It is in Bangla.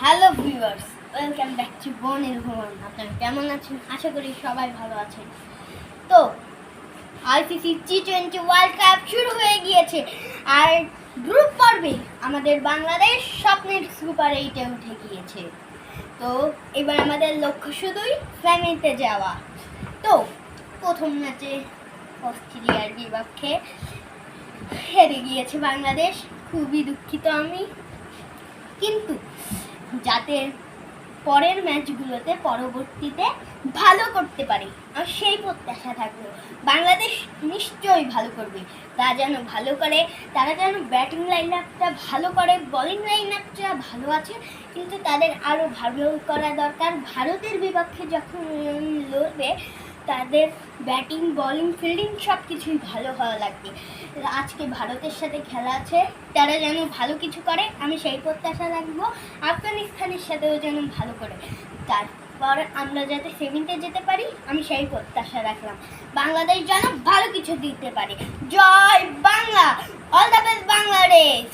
Hello viewers, welcome back to বনের ভ্রমণ। আপনারা কেমন আছেন? আশা করি সবাই ভালো আছেন। তো আইসিসি টি-20 ওয়ার্ল্ড কাপ শুরু হয়ে গিয়েছে, আর গ্রুপ পর্বে আমাদের বাংলাদেশ স্বপ্নের সুপার 8-এ উঠে গিয়েছে। তো এবার আমাদের লক্ষ্য শুধুই ফাইনালে যাওয়া। তো প্রথম ম্যাচে অস্ট্রেলিয়ার বিপক্ষে হেরে গিয়েছে বাংলাদেশ। খুবই দুঃখিত আমি, কিন্তু যাতে পরের ম্যাচগুলোতে পরবর্তীতে ভালো করতে পারি আর সেই প্রত্যাশা থাকলো। বাংলাদেশ নিশ্চয়ই ভালো করবে, তারা যেন ভালো করে, তারা যেন ব্যাটিং লাইন আপটা ভালো করে, বোলিং লাইন আপটা ভালো আছে, কিন্তু তাদের আরও ভালো করা দরকার। ভারতের বিপক্ষে যখন লড়বে তাদের ব্যাটিং, বোলিং, ফিল্ডিং সব কিছুই ভালো হওয়া লাগবে। আজকে ভারতের সাথে খেলা আছে, তারা যেন ভালো কিছু করে, আমি সেই প্রত্যাশা রাখবো। আফগানিস্তানের সাথেও যেন ভালো করে, তারপর আমরা যাতে সেমিতে যেতে পারি, আমি সেই প্রত্যাশা রাখলাম। বাংলাদেশ যেন ভালো কিছু দিতে পারে। Joy Bangla, all the best Bangladesh.